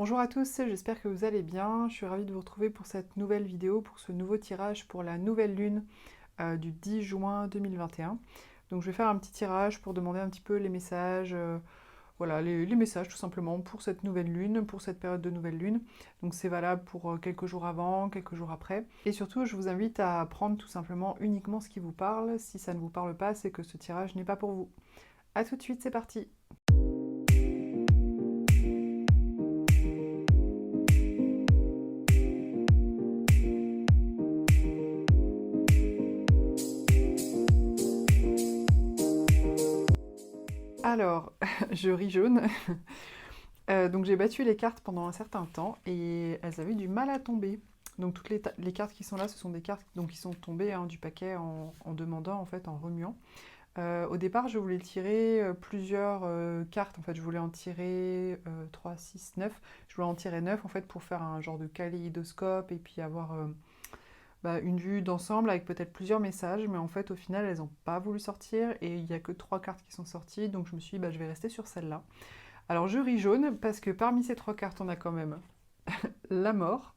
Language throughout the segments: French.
Bonjour à tous, j'espère que vous allez bien. Je suis ravie de vous retrouver pour cette nouvelle vidéo, pour ce nouveau tirage pour la nouvelle lune du 10 juin 2021. Donc je vais faire un petit tirage pour demander un petit peu les messages, voilà, les messages tout simplement pour cette nouvelle lune, pour cette période de nouvelle lune. Donc c'est valable pour quelques jours avant, quelques jours après. Et surtout, je vous invite à prendre tout simplement uniquement ce qui vous parle. Si ça ne vous parle pas, c'est que ce tirage n'est pas pour vous. A tout de suite, c'est parti! Alors, je ris jaune. Donc j'ai battu les cartes pendant un certain temps et elles avaient du mal à tomber. Donc toutes les cartes qui sont là, ce sont des cartes qui sont tombées du paquet en demandant, en fait, en remuant. Au départ, je voulais tirer plusieurs cartes. En fait, je voulais en tirer 3, 6, 9. Je voulais en tirer 9, en fait, pour faire un genre de kaléidoscope et puis avoir une vue d'ensemble avec peut-être plusieurs messages. Mais en fait, au final, elles n'ont pas voulu sortir et il n'y a que 3 cartes qui sont sorties. Donc je me suis dit, je vais rester sur celle-là. Alors je ris jaune parce que parmi ces 3 cartes, on a quand même la mort,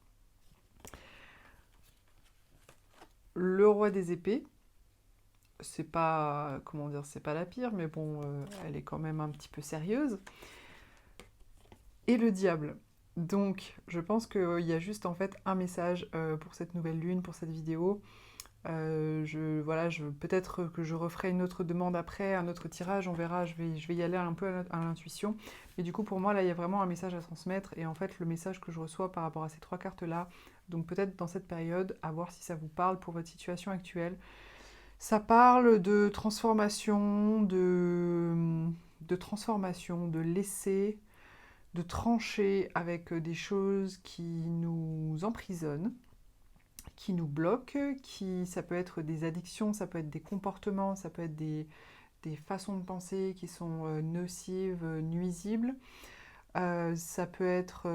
le roi des épées. C'est pas, comment dire, c'est pas la pire, mais bon, elle est quand même un petit peu sérieuse. Et le diable. Donc, je pense qu'il y a juste en fait un message pour cette nouvelle lune, pour cette vidéo. Peut-être que je referai une autre demande après, un autre tirage, on verra, je vais y aller un peu à l'intuition. Mais du coup, pour moi, là, il y a vraiment un message à transmettre. Et en fait, le message que je reçois par rapport à ces 3 cartes-là, donc peut-être dans cette période, à voir si ça vous parle pour votre situation actuelle. Ça parle de transformation, de laisser, de trancher avec des choses qui nous emprisonnent, qui nous bloquent, ça peut être des addictions, ça peut être des comportements, ça peut être des façons de penser qui sont nocives, nuisibles. Ça peut être,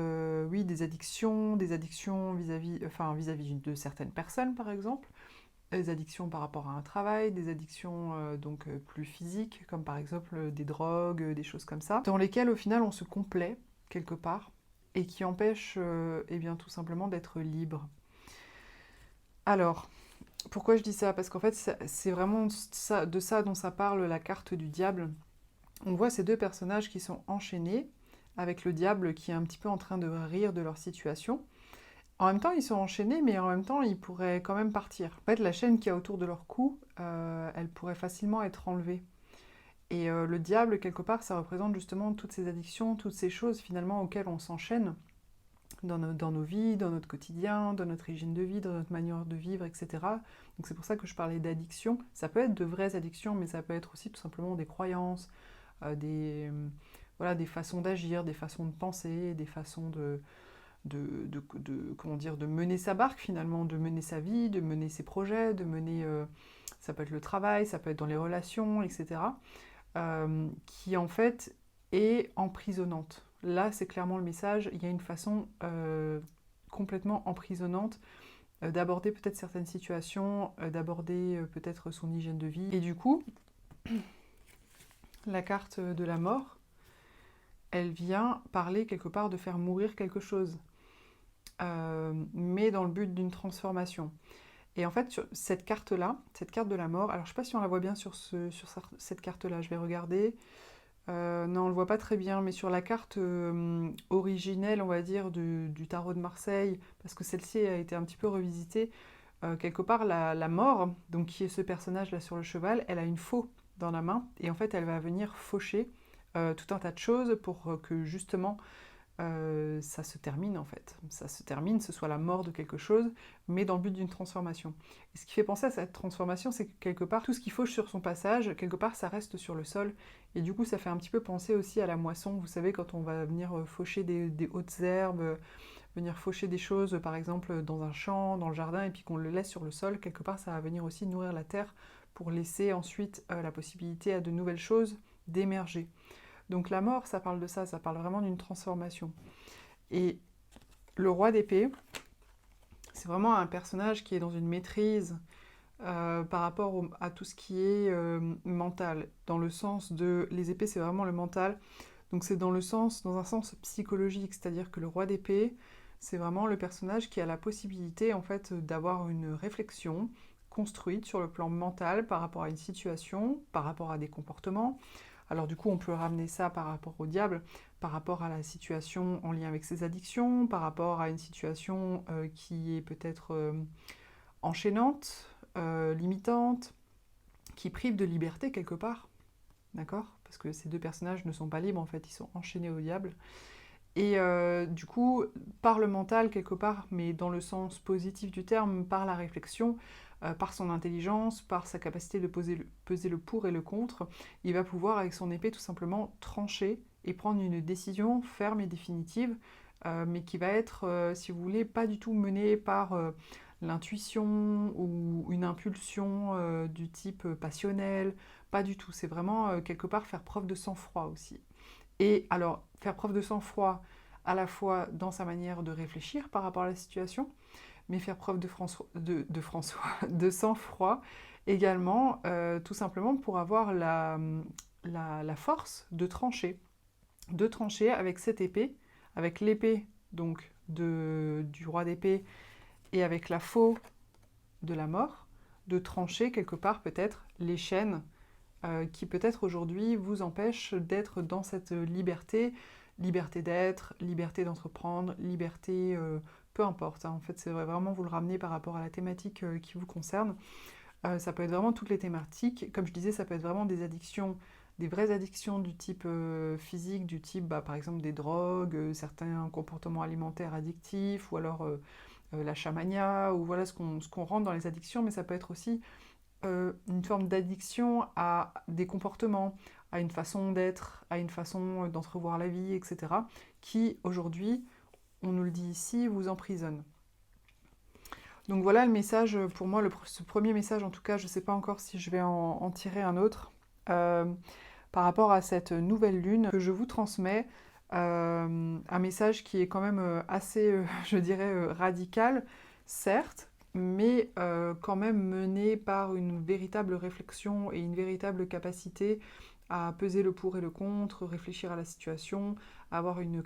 oui, des addictions vis-à-vis de certaines personnes, par exemple. Des addictions par rapport à un travail, des addictions plus physiques, comme par exemple des drogues, des choses comme ça, dans lesquelles au final on se complaît quelque part et qui empêchent tout simplement d'être libre. Alors, pourquoi je dis ça? Parce qu'en fait, c'est vraiment de ça dont ça parle la carte du diable. On voit ces 2 personnages qui sont enchaînés, avec le diable qui est un petit peu en train de rire de leur situation. En même temps, ils sont enchaînés, mais en même temps, ils pourraient quand même partir. En fait, la chaîne qu'il y a autour de leur cou, elle pourrait facilement être enlevée. Et le diable, quelque part, ça représente justement toutes ces addictions, toutes ces choses finalement auxquelles on s'enchaîne dans nos vies, dans notre quotidien, dans notre hygiène de vie, dans notre manière de vivre, etc. Donc c'est pour ça que je parlais d'addiction. Ça peut être de vraies addictions, mais ça peut être aussi tout simplement des croyances, des façons d'agir, des façons de penser, des façons comment dire, de mener sa barque finalement, de mener sa vie, de mener ses projets, de mener... ça peut être le travail, ça peut être dans les relations, etc. Qui en fait est emprisonnante. Là, c'est clairement le message, il y a une façon complètement emprisonnante d'aborder peut-être certaines situations, d'aborder peut-être son hygiène de vie. Et du coup, la carte de la mort, elle vient parler quelque part de faire mourir quelque chose, mais dans le but d'une transformation. Et en fait, sur cette carte-là, cette carte de la mort, alors je ne sais pas si on la voit bien sur cette carte-là, je vais regarder. Non, on ne le voit pas très bien, mais sur la carte originelle, on va dire, du tarot de Marseille, parce que celle-ci a été un petit peu revisitée, quelque part, la mort, donc qui est ce personnage-là sur le cheval, elle a une faux dans la main, et en fait, elle va venir faucher tout un tas de choses pour que justement ça se termine en fait. Ça se termine, ce soit la mort de quelque chose, mais dans le but d'une transformation. Et ce qui fait penser à cette transformation, c'est que quelque part, tout ce qui fauche sur son passage, quelque part, ça reste sur le sol. Et du coup, ça fait un petit peu penser aussi à la moisson. Vous savez, quand on va venir faucher des hautes herbes, venir faucher des choses, par exemple, dans un champ, dans le jardin, et puis qu'on le laisse sur le sol, quelque part, ça va venir aussi nourrir la terre pour laisser ensuite la possibilité à de nouvelles choses d'émerger. Donc la mort, ça parle de ça parle vraiment d'une transformation. Et le roi d'épée, c'est vraiment un personnage qui est dans une maîtrise par rapport à tout ce qui est mental, dans le sens de les épées, c'est vraiment le mental. Donc c'est dans un sens psychologique, c'est-à-dire que le roi d'épée, c'est vraiment le personnage qui a la possibilité en fait d'avoir une réflexion construite sur le plan mental par rapport à une situation, par rapport à des comportements. Alors du coup, on peut ramener ça par rapport au diable, par rapport à la situation en lien avec ses addictions, par rapport à une situation qui est peut-être enchaînante, limitante, qui prive de liberté quelque part, d'accord? Parce que ces deux personnages ne sont pas libres, en fait, ils sont enchaînés au diable. Et du coup, par le mental quelque part, mais dans le sens positif du terme, par la réflexion, par son intelligence, par sa capacité de peser le pour et le contre, il va pouvoir avec son épée tout simplement trancher et prendre une décision ferme et définitive, mais qui va être, si vous voulez, pas du tout menée par l'intuition ou une impulsion du type passionnel, pas du tout. C'est vraiment quelque part faire preuve de sang-froid aussi. Et alors, faire preuve de sang-froid à la fois dans sa manière de réfléchir par rapport à la situation, mais faire preuve de sang-froid également, tout simplement pour avoir la force de trancher avec cette épée, avec l'épée donc du roi d'épée et avec la faux de la mort, de trancher quelque part peut-être les chaînes qui peut-être aujourd'hui vous empêchent d'être dans cette liberté, liberté d'être, liberté d'entreprendre, liberté, peu importe, hein, en fait c'est vraiment vous le ramener par rapport à la thématique qui vous concerne. Ça peut être vraiment toutes les thématiques, comme je disais ça peut être vraiment des addictions, des vraies addictions du type physique, du type par exemple des drogues, certains comportements alimentaires addictifs, ou alors la chamania, ou voilà ce qu'on rentre dans les addictions, mais ça peut être aussi une forme d'addiction à des comportements, à une façon d'être, à une façon d'entrevoir la vie, etc., qui aujourd'hui, on nous le dit ici, vous emprisonne. Donc voilà le message, pour moi, ce premier message, en tout cas, je ne sais pas encore si je vais en tirer un autre, par rapport à cette nouvelle lune que je vous transmets, un message qui est quand même assez, je dirais, radical, certes, mais quand même mené par une véritable réflexion et une véritable capacité à peser le pour et le contre, réfléchir à la situation, avoir une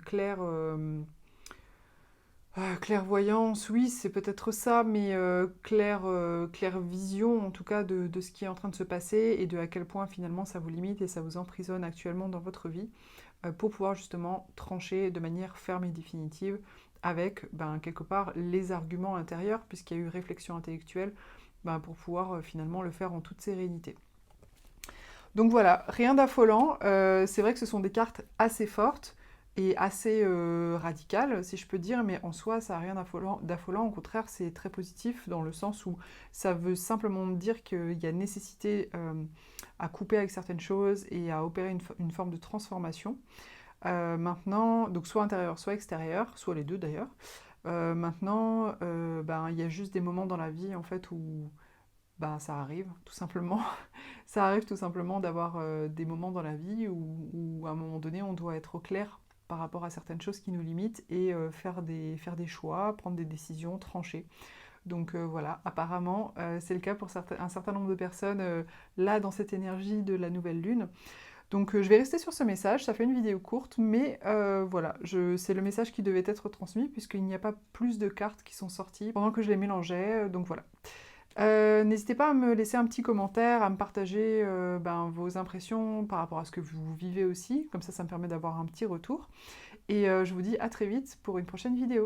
clairvoyance, oui, c'est peut-être ça, mais claire vision en tout cas de ce qui est en train de se passer et de à quel point finalement ça vous limite et ça vous emprisonne actuellement dans votre vie, pour pouvoir justement trancher de manière ferme et définitive avec quelque part les arguments intérieurs, puisqu'il y a eu réflexion intellectuelle, pour pouvoir finalement le faire en toute sérénité. Donc voilà, rien d'affolant, c'est vrai que ce sont des cartes assez fortes et assez radicales, si je peux dire, mais en soi, ça n'a rien d'affolant, au contraire, c'est très positif dans le sens où ça veut simplement dire qu'il y a nécessité à couper avec certaines choses et à opérer une forme de transformation. Maintenant, donc soit intérieur, soit extérieur, soit les deux d'ailleurs. Maintenant, il y a juste des moments dans la vie en fait où ça arrive tout simplement. Ça arrive tout simplement d'avoir des moments dans la vie où à un moment donné on doit être au clair par rapport à certaines choses qui nous limitent et faire des choix, prendre des décisions, trancher. Donc voilà, apparemment c'est le cas pour un certain nombre de personnes là dans cette énergie de la nouvelle lune. Donc je vais rester sur ce message, ça fait une vidéo courte, mais voilà, c'est le message qui devait être transmis puisqu'il n'y a pas plus de cartes qui sont sorties pendant que je les mélangeais, donc voilà. N'hésitez pas à me laisser un petit commentaire, à me partager vos impressions par rapport à ce que vous vivez aussi, comme ça me permet d'avoir un petit retour. Et je vous dis à très vite pour une prochaine vidéo.